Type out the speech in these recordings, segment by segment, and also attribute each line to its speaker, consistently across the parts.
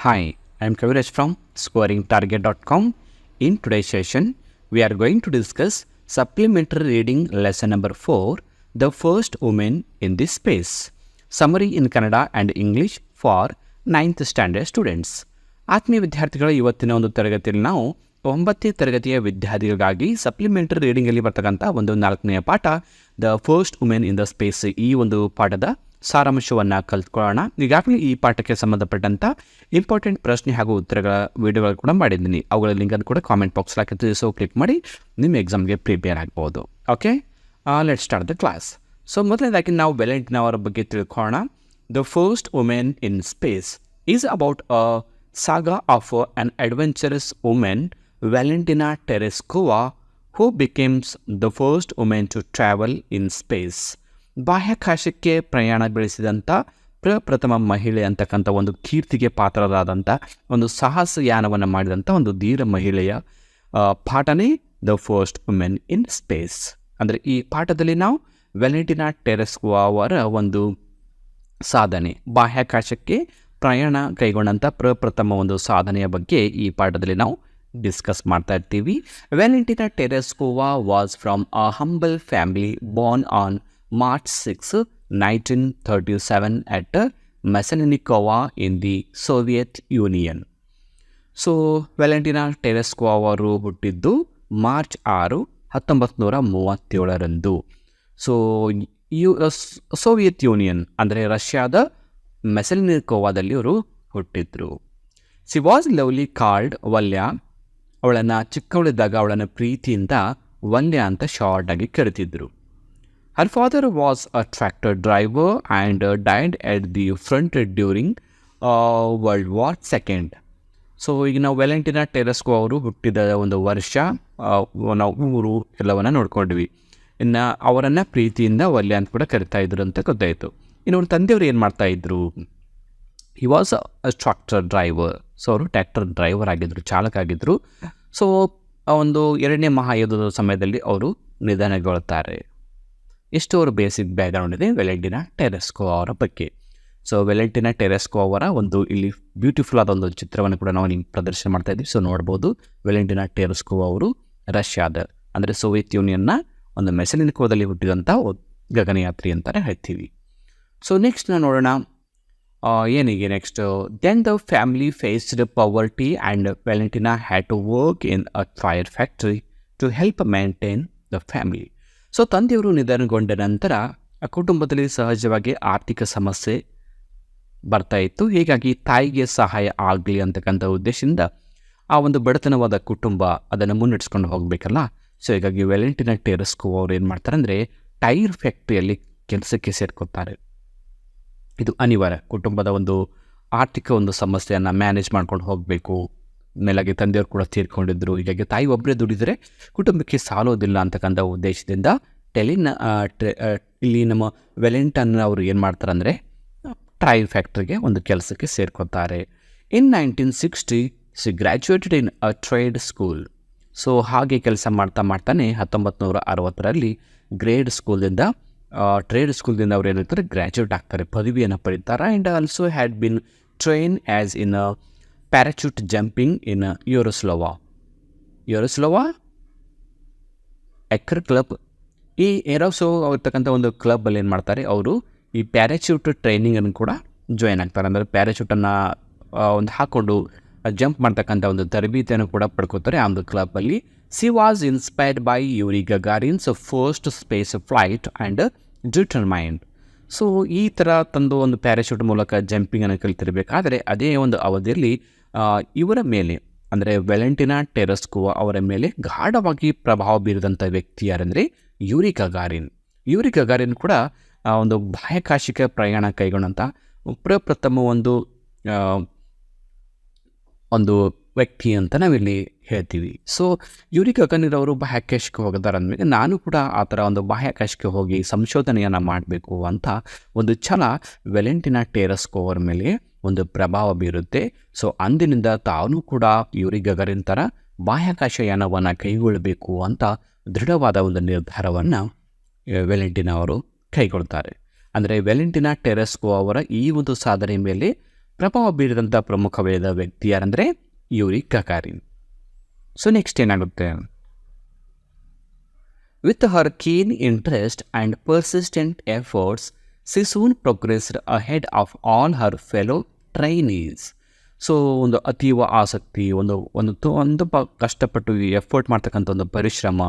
Speaker 1: Hi, I am Kaviraj from scoringtarget.com. In today's session, we are going to discuss supplementary reading lesson number 4, The First Woman in This Space. Summary in Kannada and English for 9th standard students. ಆತ್ಮೀಯ ವಿದ್ಯಾರ್ಥಿಗಳ ಇವತ್ತಿನ ಒಂದು ತರಗತಿಯಲ್ಲಿ ನಾವು 9ನೇ ತರಗತಿಯ ವಿದ್ಯಾರ್ಥಿಗಳಿಗಾಗಿ supplementary ರೀಡಿಂಗಲ್ಲಿ ಬರ್ತಕ್ಕಂಥ ಒಂದು 4ನೇ ಪಾಠ the first women in the space ಈ ಒಂದು ಪಾಠದ ಸಾರಾಂಶವನ್ನು ಕಲ್ತ್ಕೊಳ್ಳೋಣ. ಈಗಾಗಲೇ ಈ ಪಾಠಕ್ಕೆ ಸಂಬಂಧಪಟ್ಟಂಥ ಇಂಪಾರ್ಟೆಂಟ್ ಪ್ರಶ್ನೆ ಹಾಗೂ ಉತ್ತರಗಳ ವಿಡಿಯೋಗಳು ಕೂಡ ಮಾಡಿದ್ದೀನಿ. ಅವುಗಳ ಲಿಂಕನ್ನು ಕೂಡ ಕಾಮೆಂಟ್ ಬಾಕ್ಸ್ ಹಾಕಿರ್ತೀವಿ. ಸೊ ಕ್ಲಿಕ್ ಮಾಡಿ ನಿಮ್ಮ ಎಕ್ಸಾಮ್ಗೆ ಪ್ರಿಪೇರ್ ಆಗ್ಬೋದು. Okay, let start the class. So ಮೊದಲನೇದಾಗಿ ನಾವು ವ್ಯಾಲೆಂಟಿನಾ ಅವರ ಬಗ್ಗೆ ತಿಳ್ಕೊಳ್ಳೋಣ. The first women in space is about a saga of an adventurous woman, Valentina Tereshkova, who becomes the first woman to travel in space. ಬಾಹ್ಯಾಕಾಶಕ್ಕೆ ಪ್ರಯಾಣ ಬೆಳೆಸಿದಂಥ ಪ್ರಪ್ರಥಮ ಮಹಿಳೆ ಅಂತಕ್ಕಂಥ ಒಂದು ಕೀರ್ತಿಗೆ ಪಾತ್ರರಾದಂಥ ಒಂದು ಸಾಹಸಯಾನವನ್ನು ಮಾಡಿದಂಥ ಒಂದು ಧೀರ ಮಹಿಳೆಯ ಪಾಠನೇ the first women in space. ಅಂದರೆ ಈ ಪಾಠದಲ್ಲಿ ನಾವು ವ್ಯಾಲೆಂಟಿನಾ ಟೆರೆಸ್ಕೋವಾ ಅವರ ಒಂದು ಸಾಧನೆ, ಬಾಹ್ಯಾಕಾಶಕ್ಕೆ ಪ್ರಯಾಣ ಕೈಗೊಂಡಂಥ ಪ್ರಪ್ರಥಮ ಒಂದು ಸಾಧನೆಯ ಬಗ್ಗೆ ಈ ಪಾಠದಲ್ಲಿ ನಾವು ಡಿಸ್ಕಸ್ ಮಾಡ್ತಾ ಇರ್ತೀವಿ. Valentina Tereshkova was from a humble family born on March 6, 1937 at Maslenikova in the Soviet Union. So Valentina Tereshkova ಅವರು ಹುಟ್ಟಿದ್ದು ಮಾರ್ಚ್ 6, 1937ರಂದು. ಸೊ ಸೋವಿಯತ್ ಯೂನಿಯನ್ ಅಂದರೆ ರಷ್ಯಾದ ಮೆಸೆಲ್ನಿಕೋವಾದಲ್ಲಿ ಅವರು ಹುಟ್ಟಿದ್ರು. She was lovely called Valya. ಅವಳನ್ನು ಚಿಕ್ಕವಳಿದ್ದಾಗ ಅವಳನ್ನು ಪ್ರೀತಿಯಿಂದ ವಲ್ಯ ಅಂತ ಶಾರ್ಟ್ ಆಗಿ ಕರೆತಿದ್ರು. Her father was a tractor driver and died at the front during World War II. So ಈಗ ನಾವು ವ್ಯಾಲೆಂಟಿನಾ ಟೆರೆಸ್ಕೋ ಅವರು ಹುಟ್ಟಿದ ಒಂದು ವರ್ಷ, ನಾವು ಊರು ಎಲ್ಲವನ್ನು ನೋಡ್ಕೊಂಡ್ವಿ. ಇನ್ನು ಅವರನ್ನು ಪ್ರೀತಿಯಿಂದ ವಲ್ಯ ಅಂತ ಕೂಡ ಕರಿತಾ ಇದ್ರು ಅಂತ ಗೊತ್ತಾಯಿತು. ಇನ್ನು ಅವ್ರ ತಂದೆಯವರು ಏನು ಮಾಡ್ತಾಯಿದ್ರು? He was a tractor driver. So ಅವರು ಟ್ರ್ಯಾಕ್ಟರ್ ಡ್ರೈವರ್ ಆಗಿದ್ದರು, ಚಾಲಕ ಆಗಿದ್ದರು. ಸೊ ಒಂದು 2ನೇ ಮಹಾಯುದ್ಧದ ಸಮಯದಲ್ಲಿ ಅವರು ನಿಧನಗೊಳ್ತಾರೆ. ಎಷ್ಟು ಅವರು ಬೇಸಿಕ್ ಬ್ಯಾಕ್ಗ್ರೌಂಡ್ ಇದೆ ವ್ಯಾಲೆಂಟಿನಾ ಟೆರೆಸ್ಕೋ ಅವರ ಬಗ್ಗೆ. ಸೊ ವ್ಯಾಲೆಂಟಿನಾ ಟೆರೆಸ್ಕೋ ಅವರ ಒಂದು ಇಲ್ಲಿ ಬ್ಯೂಟಿಫುಲ್ ಆದ ಒಂದು ಚಿತ್ರವನ್ನು ಕೂಡ ನಾವು ನಿಮ್ಗೆ ಪ್ರದರ್ಶನ ಮಾಡ್ತಾ ಇದ್ದೀವಿ. ಸೊ ನೋಡ್ಬೋದು, ವ್ಯಾಲೆಂಟಿನಾ ಟೆರೆಸ್ಕೋ ಅವರು ರಷ್ಯಾದ ಅಂದರೆ ಸೋವಿಯತ್ ಯೂನಿಯನ್ನ ಒಂದು ಮೆಸೆಲಿನಿಕೋದಲ್ಲಿ ಹುಟ್ಟಿದಂಥ ಗಗನಯಾತ್ರಿ ಅಂತಲೇ ಹೇಳ್ತೀವಿ. ಸೊ ನೆಕ್ಸ್ಟ್ ನಾವು ನೋಡೋಣ ಏನಿಗೆ next. Then the family faced poverty and Valentina had to work in a tyre factory to help maintain the family. So ತಂದೆಯವರು ನಿಧನಗೊಂಡ ನಂತರ ಆ ಕುಟುಂಬದಲ್ಲಿ ಸಹಜವಾಗಿ ಆರ್ಥಿಕ ಸಮಸ್ಯೆ ಬರ್ತಾಯಿತ್ತು. ಹೀಗಾಗಿ ತಾಯಿಗೆ ಸಹಾಯ ಆಗಲಿ ಅಂತಕ್ಕಂಥ ಉದ್ದೇಶದಿಂದ ಆ ಒಂದು ಬಡತನವಾದ ಕುಟುಂಬ ಅದನ್ನು ಮುನ್ನಡೆಸ್ಕೊಂಡು ಹೋಗಬೇಕಲ್ಲ. ಸೊ ಹೀಗಾಗಿ ವ್ಯಾಲೆಂಟಿನಾ ಟೆರೆಸ್ಕೋ ಅವರು ಏನು ಮಾಡ್ತಾರೆ ಅಂದರೆ ಟೈರ್ ಫ್ಯಾಕ್ಟ್ರಿಯಲ್ಲಿ ಕೆಲಸಕ್ಕೆ ಸೇರ್ಕೊತಾರೆ. ಇದು ಅನಿವಾರ್ಯ. ಕುಟುಂಬದ ಒಂದು ಆರ್ಥಿಕ ಒಂದು ಸಮಸ್ಯೆಯನ್ನು ಮ್ಯಾನೇಜ್ ಮಾಡ್ಕೊಂಡು ಹೋಗಬೇಕು. ಮೇಲಾಗಿ ತಂದೆಯವರು ಕೂಡ ತೀರ್ಕೊಂಡಿದ್ರು. ಹೀಗಾಗಿ ತಾಯಿ ಒಬ್ಬರೇ ದುಡಿದರೆ ಕುಟುಂಬಕ್ಕೆ ಸಾಲೋದಿಲ್ಲ ಅಂತಕ್ಕಂಥ ಉದ್ದೇಶದಿಂದ ಇಲ್ಲಿ ನಮ್ಮ ವ್ಯಾಲೆಂಟಿನಾ ಅವರು ಏನು ಮಾಡ್ತಾರೆ ಅಂದರೆ ಟೈರ್ ಫ್ಯಾಕ್ಟ್ರಿಗೆ ಒಂದು ಕೆಲಸಕ್ಕೆ ಸೇರ್ಕೊತಾರೆ. ಇನ್ 1960 she graduated in a trade school. So ಹಾಗೆ ಕೆಲಸ ಮಾಡ್ತಾನೆ 1960ರಲ್ಲಿ ಟ್ರೇಡ್ ಸ್ಕೂಲ್ದಿಂದ ಅವ್ರು ಏನಿರ್ತಾರೆ ಗ್ರ್ಯಾಜುಯೇಟ್ ಆಗ್ತಾರೆ, ಪದವಿಯನ್ನು ಪಡೀತಾರೆ. And also had been train as in parachute jumping in Yaroslavl ಎಕ್ಕರ್ ಕ್ಲಬ್. ಈ ಇರ್ತಕ್ಕಂಥ ಒಂದು ಕ್ಲಬ್ಬಲ್ಲಿ ಏನು ಮಾಡ್ತಾರೆ, ಅವರು ಈ ಪ್ಯಾರಾಚೂಟ್ ಟ್ರೈನಿಂಗನ್ನು ಕೂಡ ಜಾಯ್ನ್ ಆಗ್ತಾರೆ. ಅಂದರೆ ಪ್ಯಾರಾಚೂಟನ್ನು ಒಂದು ಹಾಕ್ಕೊಂಡು ಜಂಪ್ ಮಾಡ್ತಕ್ಕಂಥ ಒಂದು ತರಬೇತಿಯನ್ನು ಕೂಡ ಪಡ್ಕೋತಾರೆ ಆ ಒಂದು ಕ್ಲಬ್ಬಲ್ಲಿ. She was inspired by Yuri Gagarin's first space flight and determined. So ಈ ಥರ ತಂದು ಒಂದು ಪ್ಯಾರಾಶೂಟ್ ಮೂಲಕ ಜಂಪಿಂಗನ್ನು ಕಲಿತಿರಬೇಕಾದ್ರೆ ಅದೇ ಒಂದು ಅವಧಿಯಲ್ಲಿ ಇವರ ಮೇಲೆ ಅಂದರೆ ವ್ಯಾಲೆಂಟಿನಾ ಟೆರೆಸ್ಕೋ ಅವರ ಮೇಲೆ ಗಾಢವಾಗಿ ಪ್ರಭಾವ ಬೀರಿದಂಥ ವ್ಯಕ್ತಿ ಯಾರೆಂದರೆ ಯೂರಿ ಗಗಾರಿನ್ ಕೂಡ ಒಂದು ಬಾಹ್ಯಾಕಾಶಕ್ಕೆ ಪ್ರಯಾಣ ಕೈಗೊಂಡಂಥ ಪ್ರಪ್ರಥಮ ಒಂದು ವ್ಯಕ್ತಿ ಅಂತ ನಾವಿಲ್ಲಿ ಹೇಳ್ತೀವಿ. ಸೊ ಯೂರಿ ಗಗಾರಿನ್ ಅವರು ಬಾಹ್ಯಾಕಾಶಕ್ಕೆ ಹೋಗಿದ್ದಾರೆ ಅಂದಮೇಲೆ ನಾನು ಕೂಡ ಆ ಥರ ಒಂದು ಬಾಹ್ಯಾಕಾಶಕ್ಕೆ ಹೋಗಿ ಸಂಶೋಧನೆಯನ್ನು ಮಾಡಬೇಕು ಅಂತ ಒಂದು ಛಲ ವ್ಯಾಲೆಂಟಿನಾ ಟೆರೆಸ್ಕೋ ಅವರ ಮೇಲೆ ಒಂದು ಪ್ರಭಾವ ಬೀರುತ್ತೆ. ಸೊ ಅಂದಿನಿಂದ ತಾನು ಕೂಡ ಯೂರಿ ಗಗಾರಿನ್ ಥರ ಬಾಹ್ಯಾಕಾಶಯಾನವನ್ನು ಕೈಗೊಳ್ಳಬೇಕು ಅಂತ ದೃಢವಾದ ಒಂದು ನಿರ್ಧಾರವನ್ನು ವ್ಯಾಲೆಂಟಿನಾ ಅವರು ಕೈಗೊಳ್ತಾರೆ. ಅಂದರೆ ವ್ಯಾಲೆಂಟಿನಾ ಟೆರೆಸ್ಕೋ ಅವರ ಈ ಒಂದು ಸಾಧನೆ ಮೇಲೆ ಪ್ರಭಾವ ಬೀರಿದಂಥ ಪ್ರಮುಖವಾದ ವ್ಯಕ್ತಿ ಯಾರಂದರೆ ಯೂರಿ ಗಗಾರಿನ್. ಸೊ ನೆಕ್ಸ್ಟ್ ಏನಾಗುತ್ತೆ, with her keen interest and persistent efforts, she soon progressed ahead of all her fellow trainees. So ಒಂದು ಅತೀವ ಆಸಕ್ತಿ, ಒಂದು ಕಷ್ಟಪಟ್ಟು ಎಫರ್ಟ್ ಮಾಡ್ತಕ್ಕಂಥ ಒಂದು ಪರಿಶ್ರಮ,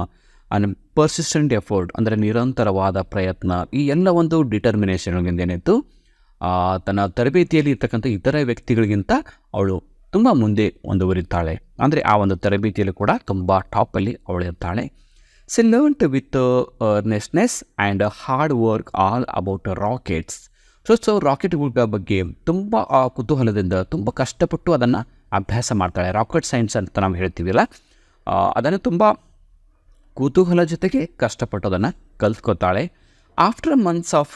Speaker 1: ಪರ್ಸಿಸ್ಟೆಂಟ್ ಎಫರ್ಟ್ ಅಂದರೆ ನಿರಂತರವಾದ ಪ್ರಯತ್ನ, ಈ ಎಲ್ಲ ಒಂದು ಡಿಟರ್ಮಿನೇಷನ್ಗಳಿಂದ ಏನಾಯಿತು, ತನ್ನ ತರಬೇತಿಯಲ್ಲಿ ಇರ್ತಕ್ಕಂಥ ಇತರ ವ್ಯಕ್ತಿಗಳಿಗಿಂತ ಅವಳು ತುಂಬ ಮುಂದೆ ಮುಂದುವರಿತಾಳೆ. ಅಂದರೆ ಆ ಒಂದು ತರಬೇತಿಯಲ್ಲಿ ಕೂಡ ತುಂಬ ಟಾಪಲ್ಲಿ ಅವಳು ಇರ್ತಾಳೆ. She learned with earnestness and hard work all about rockets. So ರಾಕೆಟ್ಗಳ ಬಗ್ಗೆ ತುಂಬ ಕುತೂಹಲದಿಂದ ತುಂಬ ಕಷ್ಟಪಟ್ಟು ಅದನ್ನು ಅಭ್ಯಾಸ ಮಾಡ್ತಾಳೆ. ರಾಕೆಟ್ ಸೈನ್ಸ್ ಅಂತ ನಾವು ಹೇಳ್ತೀವಲ್ಲ, ಅದನ್ನು ತುಂಬ ಕುತೂಹಲ ಜೊತೆಗೆ ಕಷ್ಟಪಟ್ಟು ಅದನ್ನು ಕಲ್ತ್ಕೋತಾಳೆ. After months of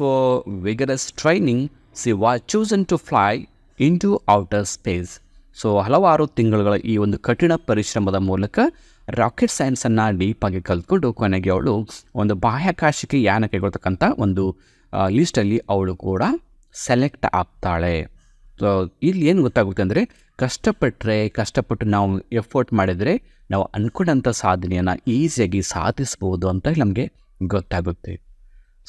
Speaker 1: vigorous training, she was chosen to fly into outer space. So ಹಲವಾರು ತಿಂಗಳುಗಳ ಈ ಒಂದು ಕಠಿಣ ಪರಿಶ್ರಮದ ಮೂಲಕ ರಾಕೆಟ್ ಸೈನ್ಸನ್ನು ಡೀಪಾಗಿ ಕಲ್ತ್ಕೊಂಡು ಕೊನೆಗೆ ಅವಳು ಒಂದು ಬಾಹ್ಯಾಕಾಶಕ್ಕೆ ಯಾನ ಕೈಗೊಳ್ತಕ್ಕಂಥ ಒಂದು ಲಿಸ್ಟಲ್ಲಿ ಅವಳು ಕೂಡ ಸೆಲೆಕ್ಟ್ ಆಗ್ತಾಳೆ. ಸೊ ಇಲ್ಲಿ ಏನು ಗೊತ್ತಾಗುತ್ತೆ ಅಂದರೆ, ಕಷ್ಟಪಟ್ಟು ನಾವು ಎಫರ್ಟ್ ಮಾಡಿದರೆ ನಾವು ಅಂದ್ಕೊಂಡಂಥ ಸಾಧನೆಯನ್ನು ಈಸಿಯಾಗಿ ಸಾಧಿಸ್ಬೋದು ಅಂತ ನಮಗೆ ಗೊತ್ತಾಗುತ್ತೆ.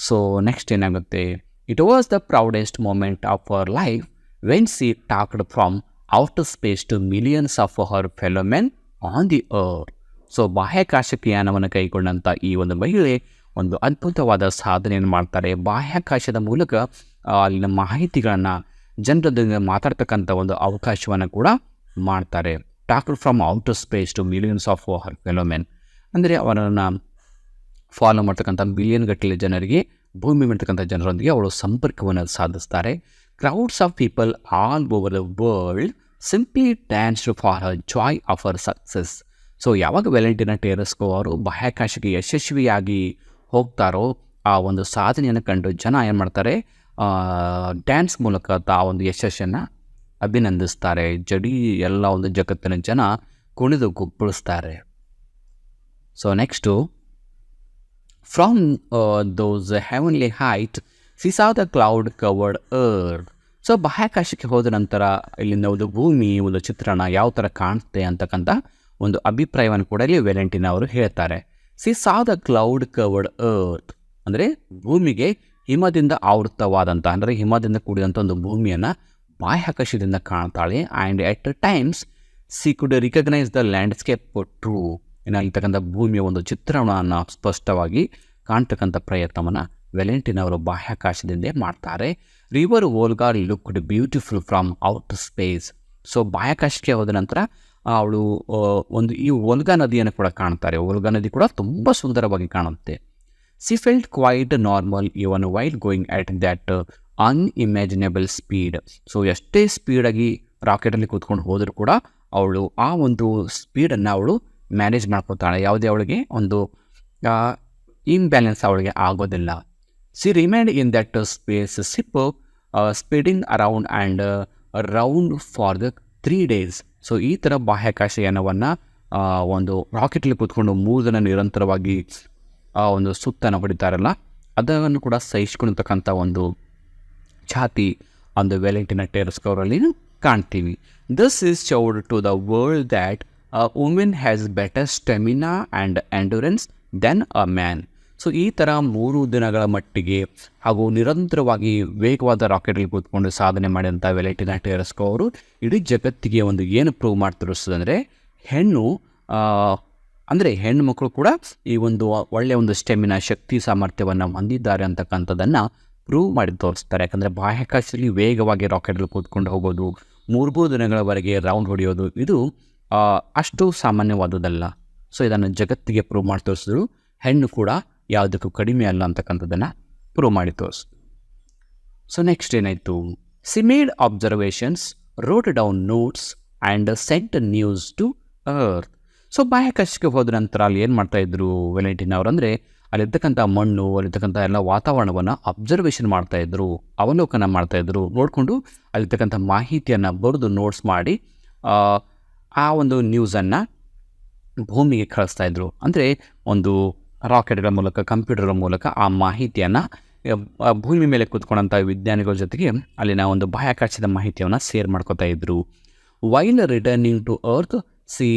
Speaker 1: ಸೊ ನೆಕ್ಸ್ಟ್ ಏನಾಗುತ್ತೆ, it was the proudest moment of our life when she talked from outer space to millions of her fellow men on the earth. So ಬಾಹ್ಯಾಕಾಶಕ್ಕೆ ಯಾನವನ್ನು ಕೈಗೊಂಡಂಥ ಈ ಒಂದು ಮಹಿಳೆ ಒಂದು ಅದ್ಭುತವಾದ ಸಾಧನೆಯನ್ನು ಮಾಡ್ತಾರೆ. ಬಾಹ್ಯಾಕಾಶದ ಮೂಲಕ ಅಲ್ಲಿನ ಮಾಹಿತಿಗಳನ್ನು ಜನರೊಂದಿಗೆ ಮಾತಾಡ್ತಕ್ಕಂಥ ಒಂದು ಅವಕಾಶವನ್ನು ಕೂಡ ಮಾಡ್ತಾರೆ. Talked from outer space to millions of her fellow men ಅಂದರೆ ಅವರನ್ನು ಫಾಲೋ ಮಾಡ್ತಕ್ಕಂಥ ಬಿಲಿಯನ್ ಗಟ್ಟಲೆ ಜನರಿಗೆ, ಭೂಮಿ ಮಾಡ್ತಕ್ಕಂಥ ಜನರೊಂದಿಗೆ ಅವಳು ಸಂಪರ್ಕವನ್ನು ಸಾಧಿಸ್ತಾರೆ. Crowds of people all over the world simply danced for her joy of her success. So ಯಾವಾಗ ವ್ಯಾಲೆಂಟಿನಾ ಟೆರೆಸ್ಕೋ ಅವರು ಬಾಹ್ಯಾಕಾಶಕ್ಕೆ ಯಶಸ್ವಿಯಾಗಿ ಹೋಗ್ತಾರೋ ಆ ಒಂದು ಸಾಧನೆಯನ್ನು ಕಂಡು ಜನ ಏನು ಮಾಡ್ತಾರೆ, ಡ್ಯಾನ್ಸ್ ಮೂಲಕ ಆ ಒಂದು ಯಶಸ್ಸನ್ನು ಅಭಿನಂದಿಸ್ತಾರೆ. ಎಲ್ಲ ಒಂದು ಜಗತ್ತಿನ ಜನ ಕುಣಿದು ಕುಪ್ಪಳಿಸ್ತಾರೆ. So next, from those heavenly height she saw the cloud covered earth. So ಬಾಹ್ಯಾಕಾಶಕ್ಕೆ ಹೋದ ನಂತರ ಇಲ್ಲಿಂದ ಒಂದು ಭೂಮಿ ಒಂದು ಚಿತ್ರಣ ಯಾವ ಥರ ಕಾಣುತ್ತೆ ಅಂತಕ್ಕಂಥ ಒಂದು ಅಭಿಪ್ರಾಯವನ್ನು ಕೂಡ ಇಲ್ಲಿ ವ್ಯಾಲೆಂಟಿನಾ ಅವರು ಹೇಳ್ತಾರೆ. she saw the cloud covered earth ಅಂದರೆ ಭೂಮಿಗೆ ಹಿಮದಿಂದ ಆವೃತವಾದಂಥ, ಅಂದರೆ ಹಿಮದಿಂದ ಕೂಡಿದಂಥ ಒಂದು ಭೂಮಿಯನ್ನು ಬಾಹ್ಯಾಕಾಶದಿಂದ ಕಾಣ್ತಾಳೆ. And at times she could recognize the landscape through. ಇಲ್ಲಿರ್ತಕ್ಕಂಥ ಭೂಮಿಯ ಒಂದು ಚಿತ್ರಣವನ್ನು ಸ್ಪಷ್ಟವಾಗಿ ಕಾಣ್ತಕ್ಕಂಥ ಪ್ರಯತ್ನವನ್ನು ವ್ಯಾಲೆಂಟಿನಾ ಅವರು ಬಾಹ್ಯಾಕಾಶದಿಂದ ಮಾಡ್ತಾರೆ. River Volga looked beautiful from outer space. So ಬಾಹ್ಯಾಕಾಶಕ್ಕೆ ಹೋದ ನಂತರ ಅವಳು ಈ ವೋಲ್ಗಾ ನದಿಯನ್ನು ಕೂಡ ಕಾಣ್ತಾರೆ. ವೋಲ್ಗಾ ನದಿ ಕೂಡ ತುಂಬ ಸುಂದರವಾಗಿ ಕಾಣುತ್ತೆ. She felt quite normal even while going at that unimaginable speed. So ಎಷ್ಟೇ ಸ್ಪೀಡಾಗಿ ರಾಕೆಟಲ್ಲಿ ಕೂತ್ಕೊಂಡು ಹೋದರೂ ಕೂಡ ಅವಳು ಆ ಒಂದು ಸ್ಪೀಡನ್ನು ಅವಳು ಮ್ಯಾನೇಜ್ ಮಾಡ್ಕೋತಾಳೆ. ಯಾವುದೇ ಅವಳಿಗೆ ಒಂದು ಇಂಬ್ಯಾಲೆನ್ಸ್ ಅವಳಿಗೆ ಆಗೋದಿಲ್ಲ. C remained in that space ship speeding around and round for the 3 days. So ಈ ಥರ ಬಾಹ್ಯಾಕಾಶ ಯಾನವನ್ನು ಒಂದು ರಾಕೆಟಲ್ಲಿ ಕೂತ್ಕೊಂಡು 3 ದಿನ ನಿರಂತರವಾಗಿ ಒಂದು ಸುತ್ತನ್ನು ಹೊಡಿತಾರಲ್ಲ, ಅದನ್ನು ಕೂಡ ಸಹಿಸ್ಕೊಂಡಿರ್ತಕ್ಕಂಥ ಒಂದು ಛಾತಿ ಒಂದು ವ್ಯಾಲೆಂಟಿನಾ ಟೆರೆಸ್ಕೋ ಅವರಲ್ಲಿ ಕಾಣ್ತೀವಿ. This is showed to the world that women has better stamina and endurance then a man. So ಈ ಥರ 3 ದಿನಗಳ ಮಟ್ಟಿಗೆ ಹಾಗೂ ನಿರಂತರವಾಗಿ ವೇಗವಾದ ರಾಕೆಟಲ್ಲಿ ಕೂತ್ಕೊಂಡು ಸಾಧನೆ ಮಾಡಿದಂಥ ವ್ಯಾಲೆಂಟಿನಾ ಟೆರೆಸ್ಕೋ ಅವರು ಇಡೀ ಜಗತ್ತಿಗೆ ಒಂದು ಏನು ಪ್ರೂವ್ ಮಾಡಿ ತೋರಿಸ್ತದಂದರೆ, ಹೆಣ್ಣು ಮಕ್ಕಳು ಕೂಡ ಈ ಒಂದು ಒಳ್ಳೆಯ ಒಂದು ಸ್ಟೆಮಿನಾ ಶಕ್ತಿ ಸಾಮರ್ಥ್ಯವನ್ನು ಹೊಂದಿದ್ದಾರೆ ಅಂತಕ್ಕಂಥದ್ದನ್ನು ಪ್ರೂವ್ ಮಾಡಿ ತೋರಿಸ್ತಾರೆ. ಯಾಕಂದರೆ ಬಾಹ್ಯಾಕಾಶದಲ್ಲಿ ವೇಗವಾಗಿ ರಾಕೆಟಲ್ಲಿ ಕೂತ್ಕೊಂಡು ಹೋಗೋದು, 3 ದಿನಗಳವರೆಗೆ ರೌಂಡ್ ಹೊಡೆಯೋದು ಇದು ಅಷ್ಟು ಸಾಮಾನ್ಯವಾದುದಲ್ಲ. ಸೊ ಇದನ್ನು ಜಗತ್ತಿಗೆ ಪ್ರೂವ್ ಮಾಡಿ ತೋರಿಸಿದ್ರು. ಹೆಣ್ಣು ಕೂಡ ಯಾವುದಕ್ಕೂ ಕಡಿಮೆ ಅಲ್ಲ ಅಂತಕ್ಕಂಥದ್ದನ್ನು ಪ್ರೂವ್ ಮಾಡಿ ತೋರಿಸಿದ್ರು. ಸೊ ನೆಕ್ಸ್ಟ್ ಏನಾಯಿತು, she made observations, wrote down notes and sent news to earth. So ಬಾಹ್ಯಾಕಾಶಕ್ಕೆ ಹೋದ ನಂತರ ಅಲ್ಲಿ ಏನು ಮಾಡ್ತಾಯಿದ್ರು ವ್ಯಾಲೆಂಟಿನಾ ಅವರು ಅಂದರೆ, ಅಲ್ಲಿರ್ತಕ್ಕಂಥ ಮಣ್ಣು, ಅಲ್ಲಿರ್ತಕ್ಕಂಥ ಎಲ್ಲ ವಾತಾವರಣವನ್ನು ಅಬ್ಸರ್ವೇಷನ್ ಮಾಡ್ತಾಯಿದ್ರು, ಅವಲೋಕನ ಮಾಡ್ತಾಯಿದ್ರು. ನೋಡಿಕೊಂಡು ಅಲ್ಲಿರ್ತಕ್ಕಂಥ ಮಾಹಿತಿಯನ್ನು ಬರೆದು ನೋಟ್ಸ್ ಮಾಡಿ ಆ ಒಂದು ನ್ಯೂಸನ್ನು ಭೂಮಿಗೆ ಕಳಿಸ್ತಾಯಿದ್ರು. ಅಂದರೆ ಒಂದು ರಾಕೆಟ್ಗಳ ಮೂಲಕ, ಕಂಪ್ಯೂಟರ್ಗಳ ಮೂಲಕ ಆ ಮಾಹಿತಿಯನ್ನು ಭೂಮಿ ಮೇಲೆ ಕೂತ್ಕೊಂಡಂಥ ವಿಜ್ಞಾನಿಗಳ ಜೊತೆಗೆ ಅಲ್ಲಿನ ಒಂದು ಬಾಹ್ಯಾಕಾಶದ ಮಾಹಿತಿಯನ್ನು ಶೇರ್ ಮಾಡ್ಕೋತಾ ಇದ್ರು. While returning to earth she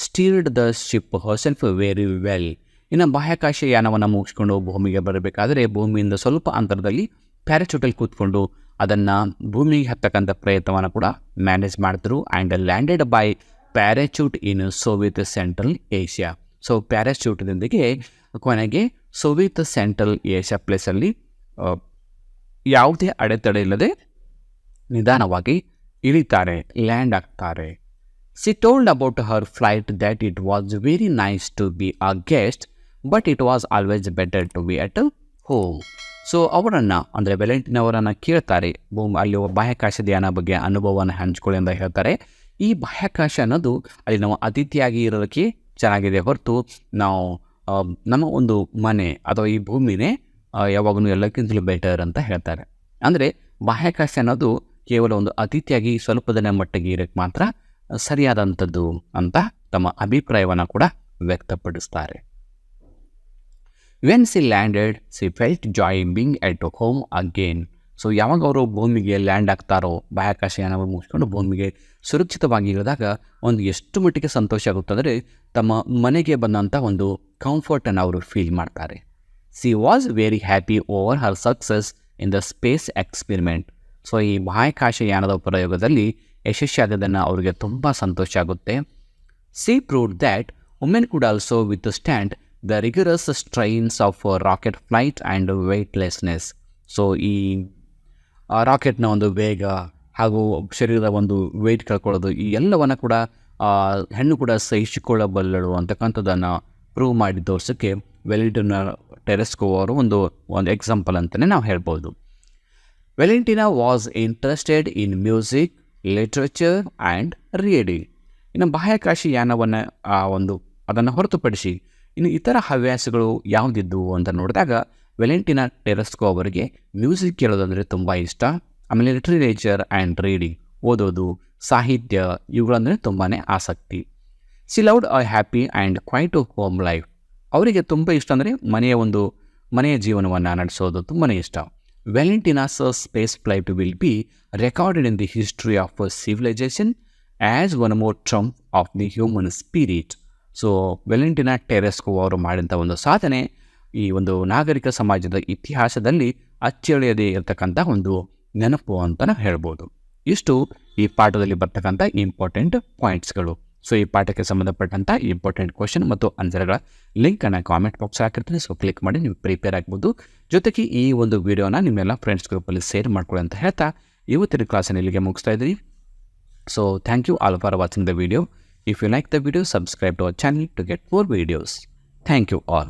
Speaker 1: steered the ship herself very well. ಇನ್ನು ಬಾಹ್ಯಾಕಾಶ ಯಾನವನ್ನು ಮುಗಿಸ್ಕೊಂಡು ಭೂಮಿಗೆ ಬರಬೇಕಾದರೆ ಭೂಮಿಯಿಂದ ಸ್ವಲ್ಪ ಅಂತರದಲ್ಲಿ ಪ್ಯಾರಾಚೂಟಲ್ಲಿ ಕೂತ್ಕೊಂಡು ಅದನ್ನು ಭೂಮಿಗೆ ಹತ್ತಕ್ಕಂಥ ಪ್ರಯತ್ನವನ್ನು ಕೂಡ ಮ್ಯಾನೇಜ್ ಮಾಡಿದ್ರು. And landed by parachute in Soviet Central Asia. So ಪ್ಯಾರಾಚೂಟ್ದೊಂದಿಗೆ ಕೊನೆಗೆ ಸೋವಿಯತ್ ಸೆಂಟ್ರಲ್ ಏಷ್ಯಾ ಪ್ಲೇಸಲ್ಲಿ ಯಾವುದೇ ಅಡೆತಡೆ ಇಲ್ಲದೆ ನಿಧಾನವಾಗಿ ಇಳಿತಾರೆ, ಲ್ಯಾಂಡ್ ಆಗ್ತಾರೆ. She told about her flight that it was very nice to be a guest, but it was always better to be at home. So ಅವರನ್ನು ಅಂದರೆ ವೆಲೆಂಟಿನ್ ಅವರನ್ನು ಕೇಳ್ತಾರೆ, ಅಲ್ಲಿ ಬಾಹ್ಯಾಕಾಶದ ಯಾನ ಬಗ್ಗೆ ಅನುಭವವನ್ನು ಹಂಚ್ಕೊಳ್ಳಿ ಅಂತ ಹೇಳ್ತಾರೆ. ಈ ಬಾಹ್ಯಾಕಾಶ ಅನ್ನೋದು ಅಲ್ಲಿ ನಾವು ಅತಿಥಿಯಾಗಿ ಇರೋದಕ್ಕೆ ಚೆನ್ನಾಗಿದೆ ಹೊರತು ನಾವು ನಮ್ಮ ಒಂದು ಮನೆ ಅಥವಾ ಈ ಭೂಮಿನೇ ಯಾವಾಗಲೂ ಎಲ್ಲಕ್ಕಿಂತಲೂ ಬೆಟರ್ ಅಂತ ಹೇಳ್ತಾರೆ. ಅಂದರೆ ಬಾಹ್ಯಾಕಾಶ ಅನ್ನೋದು ಕೇವಲ ಒಂದು ಅತಿಥಿಯಾಗಿ ಸ್ವಲ್ಪ ದಿನ ಮಟ್ಟಿಗೆ ಇರೋಕ್ಕೆ ಮಾತ್ರ ಸರಿಯಾದಂಥದ್ದು ಅಂತ ತಮ್ಮ ಅಭಿಪ್ರಾಯವನ್ನು ಕೂಡ ವ್ಯಕ್ತಪಡಿಸ್ತಾರೆ. When C landed C felt Joy being at home again. So ಯಾವಾಗ ಅವರು ಭೂಮಿಗೆ ಲ್ಯಾಂಡ್ ಆಗ್ತಾರೋ, ಬಾಹ್ಯಾಕಾಶ ಯಾನ ಮುಗಿಸ್ಕೊಂಡು ಭೂಮಿಗೆ ಸುರಕ್ಷಿತವಾಗಿ ಇಳಿದಾಗ ಒಂದು ಎಷ್ಟು ಮಟ್ಟಿಗೆ ಸಂತೋಷ ಆಗುತ್ತಂದರೆ ತಮ್ಮ ಮನೆಗೆ ಬಂದಂಥ ಒಂದು ಕಂಫರ್ಟನ್ನು ಅವರು ಫೀಲ್ ಮಾಡ್ತಾರೆ. She was very happy over her success in the space experiment. So ಈ ಬಾಹ್ಯಾಕಾಶ ಯಾನದ ಪ್ರಯೋಗದಲ್ಲಿ ಯಶಸ್ವಿಯಾದದನ್ನು ಅವರಿಗೆ ತುಂಬ ಸಂತೋಷ ಆಗುತ್ತೆ. She proved that women could also withstand the rigorous strains of rocket flight and weightlessness. So ಈ ರಾಕೆಟ್ನ ಒಂದು ವೇಗ ಹಾಗೂ ಶರೀರದ ಒಂದು ವೆಯ್ಟ್ ಕಳ್ಕೊಳ್ಳೋದು ಈ ಎಲ್ಲವನ್ನು ಕೂಡ ಹೆಣ್ಣು ಕೂಡ ಸಹಿಸಿಕೊಳ್ಳಬಲ್ಲಳು ಅಂತಕ್ಕಂಥದ್ದನ್ನು ಪ್ರೂವ್ ಮಾಡಿ ತೋರಿಸೋಕ್ಕೆ ವೆಲೆಂಟಿನಾ ಟೆರೆಸ್ಕೋವ್ ಅವರು ಒಂದು ಎಕ್ಸಾಂಪಲ್ ಅಂತಲೇ ನಾವು ಹೇಳ್ಬೋದು. Valentina was interested in music, literature and reading. ಇನ್ನು ಬಾಹ್ಯಾಕಾಶ ಯಾನವನ್ನು ಅದನ್ನು ಹೊರತುಪಡಿಸಿ ಇನ್ನು ಇತರ ಹವ್ಯಾಸಗಳು ಯಾವುದಿದ್ದವು ಅಂತ ನೋಡಿದಾಗ ವೆಲೆಂಟಿನಾ ಟೆರೆಸ್ಕೋ ಅವರಿಗೆ ಮ್ಯೂಸಿಕ್ ಕೇಳೋದಂದರೆ ತುಂಬ ಇಷ್ಟ. ಆಮೇಲೆ ಲಿಟ್ರೇಚರ್ ಆ್ಯಂಡ್ ರೀಡಿಂಗ್, ಓದೋದು, ಸಾಹಿತ್ಯ ಇವುಗಳಂದರೆ ತುಂಬಾ ಆಸಕ್ತಿ. She loved a happy and quiet home life. ಅವರಿಗೆ ತುಂಬ ಇಷ್ಟ ಅಂದರೆ ಮನೆಯ ಜೀವನವನ್ನು ನಡೆಸೋದು ತುಂಬಾ ಇಷ್ಟ. Valentina's space flight will be recorded in the history of civilization as one more trump of the human spirit. So Valentina Tereshko ಅವರು ಮಾಡಿದಂಥ ಒಂದು ಸಾಧನೆ ಈ ಒಂದು ನಾಗರಿಕ ಸಮಾಜದ ಇತಿಹಾಸದಲ್ಲಿ ಅಚ್ಚಳಿಯದೇ ಇರತಕ್ಕಂಥ ಒಂದು ನೆನಪು ಅಂತಲೇ ಹೇಳ್ಬೋದು. ಇಷ್ಟು ಈ ಪಾಠದಲ್ಲಿ ಬರ್ತಕ್ಕಂಥ ಇಂಪಾರ್ಟೆಂಟ್ ಪಾಯಿಂಟ್ಸ್ಗಳು. ಸೊ ಈ ಪಾಠಕ್ಕೆ ಸಂಬಂಧಪಟ್ಟಂಥ ಇಂಪಾರ್ಟೆಂಟ್ ಕ್ವಶನ್ ಮತ್ತು ಆನ್ಸರ್ಗಳ ಲಿಂಕನ್ನು ಕಾಮೆಂಟ್ ಬಾಕ್ಸ್ ಹಾಕಿರ್ತೀನಿ. ಸೊ ಕ್ಲಿಕ್ ಮಾಡಿ ನೀವು ಪ್ರಿಪೇರ್ ಆಗ್ಬೋದು. ಜೊತೆಗೆ ಈ ಒಂದು ವಿಡಿಯೋನ ನಿಮ್ಮೆಲ್ಲ ಫ್ರೆಂಡ್ಸ್ ಗ್ರೂಪಲ್ಲಿ ಶೇರ್ ಮಾಡ್ಕೊಳ್ಳಿ ಅಂತ ಹೇಳ್ತಾ ಇವತ್ತಿನ ಕ್ಲಾಸನ್ನು ಇಲ್ಲಿಗೆ ಮುಗಿಸ್ತಾ ಇದ್ದೀನಿ. So thank you all for watching the video. If you like the video, subscribe to our channel to get more videos. Thank you all.